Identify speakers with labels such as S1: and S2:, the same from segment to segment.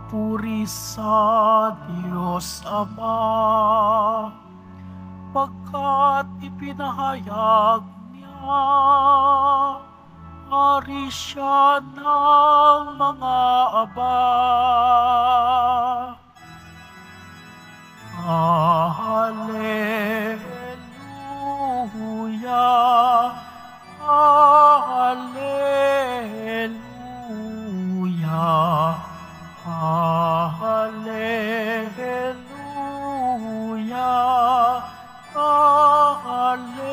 S1: Papuri sa Diyos Ama, pagkat ipinahayag niya, hari siya ng mga aba. Hallelujah, Hallelujah, Hallelujah, Hallelujah.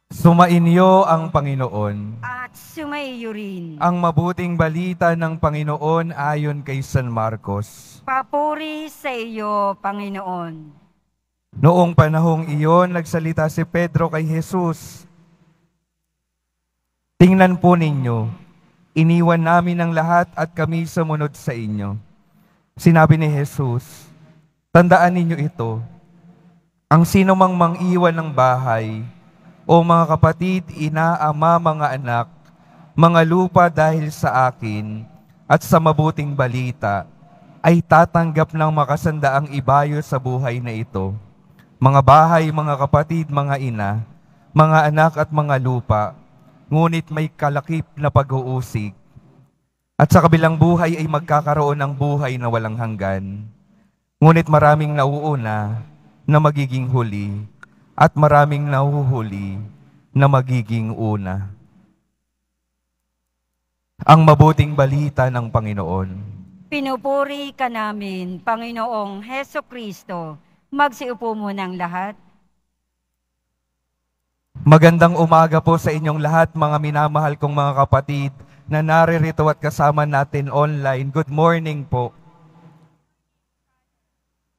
S2: Sumainyo ang Panginoon.
S3: At sumaiyo rin.
S2: Ang mabuting balita ng Panginoon ayon kay San Marcos.
S3: Papuri sa iyo, Panginoon.
S2: Noong panahong iyon, nagsalita si Pedro kay Jesus. Tingnan po ninyo, iniwan namin ang lahat at kami sumunod sa inyo. Sinabi ni Jesus, tandaan ninyo ito, ang sino mang mang-iwan ng bahay, o mga kapatid, ina, ama, mga anak, mga lupa dahil sa akin, at sa mabuting balita, ay tatanggap ng makasandaang ibayo sa buhay na ito. Mga bahay, mga kapatid, mga ina, mga anak at mga lupa, ngunit may kalakip na pag-uusig. At sa kabilang buhay ay magkakaroon ng buhay na walang hanggan. Ngunit maraming nauuna na magiging huli, at maraming nahuhuli na magiging una. Ang mabuting balita ng Panginoon.
S3: Pinupuri ka namin, Panginoong Heso Kristo. Magsiupo munang lahat.
S2: Magandang umaga po sa inyong lahat, mga minamahal kong mga kapatid na naririto at kasama natin online. Good morning po.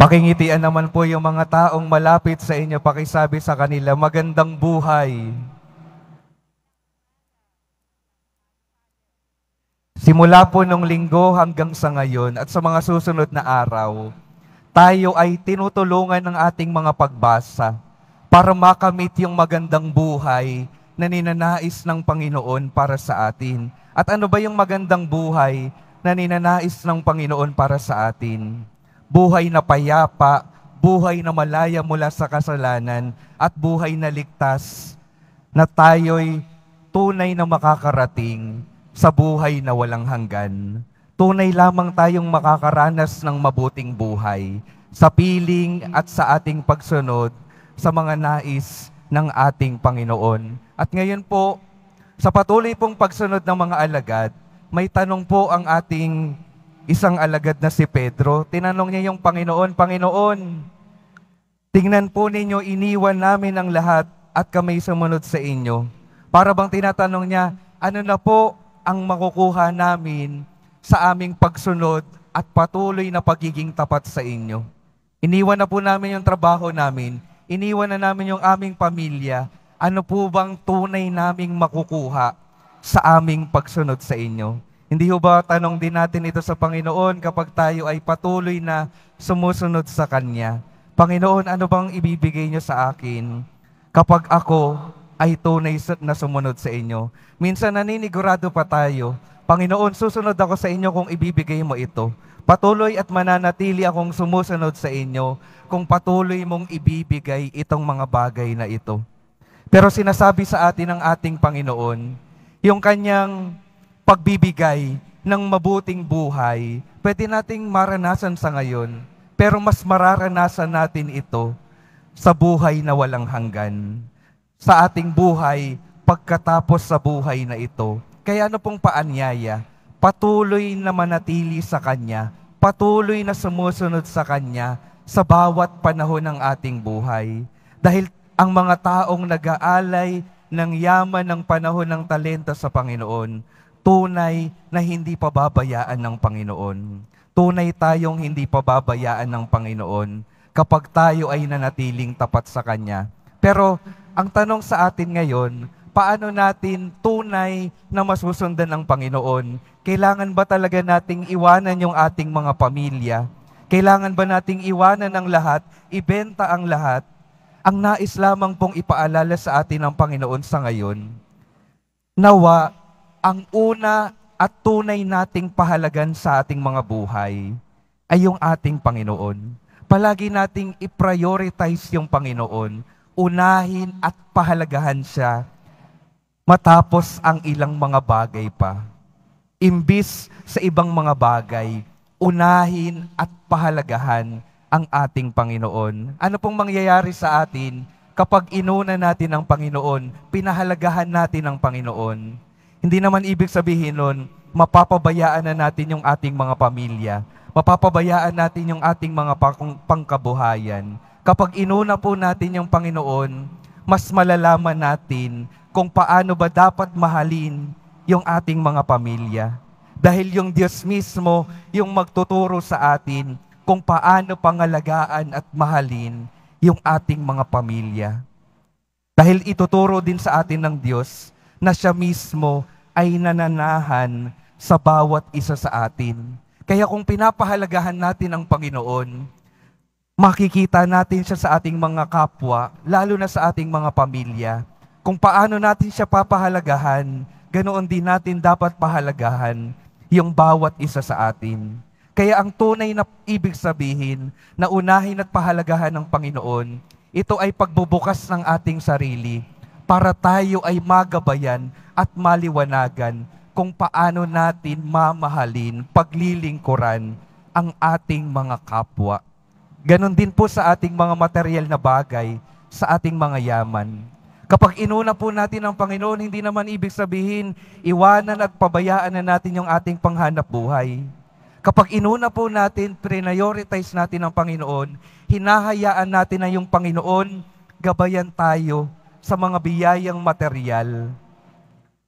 S2: Pakingitian naman po yung mga taong malapit sa inyo, pakisabi sa kanila, magandang buhay. Simula po nung linggo hanggang sa ngayon at sa mga susunod na araw, tayo ay tinutulungan ng ating mga pagbasa para makamit yung magandang buhay na ninanais ng Panginoon para sa atin. At ano ba yung magandang buhay na ninanais ng Panginoon para sa atin? Buhay na payapa, buhay na malaya mula sa kasalanan, at buhay na ligtas na tayo'y tunay na makakarating sa buhay na walang hanggan. Tunay lamang tayong makakaranas ng mabuting buhay sa piling at sa ating pagsunod sa mga nais ng ating Panginoon. At ngayon po, sa patuloy pong pagsunod ng mga alagad, may tanong po ang ating isang alagad na si Pedro. Tinanong niya yung Panginoon, Panginoon, tingnan po ninyo, iniwan namin ang lahat at kami sumunod sa inyo. Para bang tinatanong niya, ano na po ang makukuha namin sa aming pagsunod at patuloy na pagiging tapat sa inyo? Iniwan na po namin yung trabaho namin, iniwan na namin yung aming pamilya. Ano po bang tunay naming makukuha sa aming pagsunod sa inyo? Hindi ho ba tanong din natin ito sa Panginoon kapag tayo ay patuloy na sumusunod sa Kanya? Panginoon, ano bang ibibigay niyo sa akin kapag ako ay tunay na sumunod sa inyo? Minsan naninigurado pa tayo, Panginoon, susunod ako sa inyo kung ibibigay mo ito. Patuloy at mananatili akong sumusunod sa inyo kung patuloy mong ibibigay itong mga bagay na ito. Pero sinasabi sa atin ng ating Panginoon, yung Kanyang pagbibigay ng mabuting buhay, pwede nating maranasan sa ngayon, pero mas mararanasan natin ito sa buhay na walang hanggan. Sa ating buhay, pagkatapos sa buhay na ito. Kaya ano pong paanyaya? Patuloy na manatili sa Kanya, patuloy na sumusunod sa Kanya sa bawat panahon ng ating buhay. Dahil ang mga taong nag-aalay ng yaman ng panahon ng talento sa Panginoon, tunay na hindi pababayaan ng Panginoon. Tunay tayong hindi pababayaan ng Panginoon kapag tayo ay nanatiling tapat sa Kanya. Pero ang tanong sa atin ngayon, paano natin tunay na masusundan ng Panginoon? Kailangan ba talaga nating iwanan yung ating mga pamilya? Kailangan ba nating iwanan ang lahat, ibenta ang lahat? Ang nais lamang pong ipaalala sa atin ng Panginoon sa ngayon, Nawa, ang una at tunay nating pahalagan sa ating mga buhay ay yung ating Panginoon. Palagi nating i-prioritize yung Panginoon, unahin at pahalagahan siya matapos ang ilang mga bagay pa. Imbis sa ibang mga bagay, unahin at pahalagahan ang ating Panginoon. Ano pong mangyayari sa atin kapag inuna natin ang Panginoon, pinahalagahan natin ang Panginoon? Hindi naman ibig sabihin nun, mapapabayaan na natin yung ating mga pamilya, mapapabayaan natin yung ating mga pangkabuhayan. Kapag inuna po natin yung Panginoon, mas malalaman natin kung paano ba dapat mahalin yung ating mga pamilya. Dahil yung Diyos mismo yung magtuturo sa atin kung paano pangalagaan at mahalin yung ating mga pamilya. Dahil ituturo din sa atin ng Diyos na siya mismo ay nananahan sa bawat isa sa atin. Kaya kung pinapahalagahan natin ang Panginoon, makikita natin siya sa ating mga kapwa, lalo na sa ating mga pamilya. Kung paano natin siya papahalagahan, ganoon din natin dapat pahalagahan yung bawat isa sa atin. Kaya ang tunay na ibig sabihin na unahin at pahalagahan ng Panginoon, ito ay pagbubukas ng ating sarili para tayo ay magabayan at maliwanagan kung paano natin mamahalin, paglilingkuran ang ating mga kapwa. Ganon din po sa ating mga material na bagay, sa ating mga yaman. Kapag inuna po natin ang Panginoon, hindi naman ibig sabihin, iwanan at pabayaan na natin yung ating panghanap buhay. Kapag inuna po natin, prioritize natin ang Panginoon, hinahayaan natin na yung Panginoon, gabayan tayo sa mga biyayang material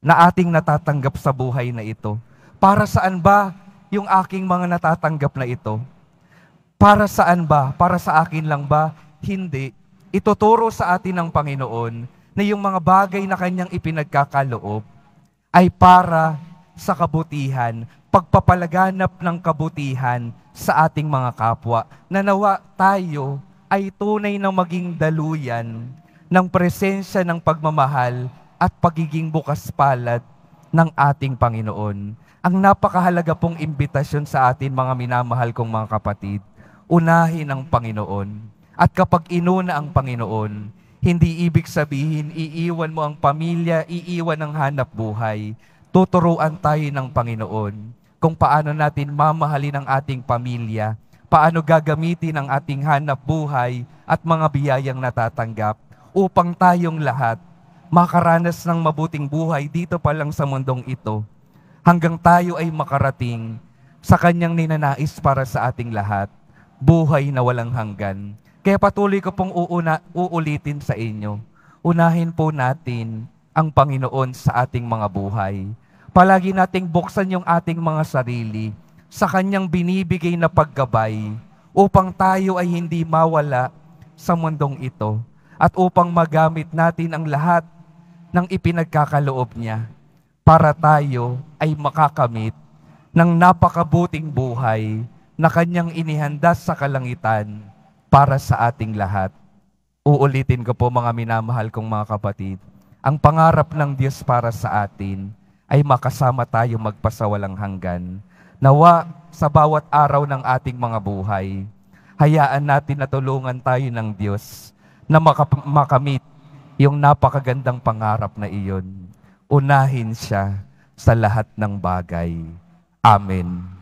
S2: na ating natatanggap sa buhay na ito. Para saan ba yung aking mga natatanggap na ito? Para saan ba? Para sa akin lang ba? Hindi. Ituturo sa atin ng Panginoon na yung mga bagay na kanyang ipinagkakaloob ay para sa kabutihan, pagpapalaganap ng kabutihan sa ating mga kapwa. Nawa tayo ay tunay na maging daluyan ng presensya ng pagmamahal at pagiging bukas palad ng ating Panginoon. Ang napakahalaga pong imbitasyon sa atin, mga minamahal kong mga kapatid, unahin ang Panginoon. At kapag inuna ang Panginoon, hindi ibig sabihin iiwan mo ang pamilya, iiwan ang hanap buhay. Tuturuan tayo ng Panginoon kung paano natin mamahalin ang ating pamilya, paano gagamitin ang ating hanap buhay at mga biyayang natatanggap upang tayong lahat makaranas ng mabuting buhay dito pa lang sa mundong ito, hanggang tayo ay makarating sa kanyang ninanais para sa ating lahat, buhay na walang hanggan. Kaya patuloy ko pong uulitin sa inyo, unahin po natin ang Panginoon sa ating mga buhay. Palagi nating buksan yung ating mga sarili sa kanyang binibigay na paggabay upang tayo ay hindi mawala sa mundong ito at upang magamit natin ang lahat ng ipinagkakaloob niya para tayo ay makakamit ng napakabuting buhay na kanyang inihanda sa kalangitan para sa ating lahat. Uulitin ko po, mga minamahal kong mga kapatid, ang pangarap ng Diyos para sa atin ay makasama tayo magpasawalang hanggan. Nawa sa bawat araw ng ating mga buhay, hayaan natin na tulungan tayo ng Diyos na makamit yung napakagandang pangarap na iyon. Unahin siya sa lahat ng bagay. Amen.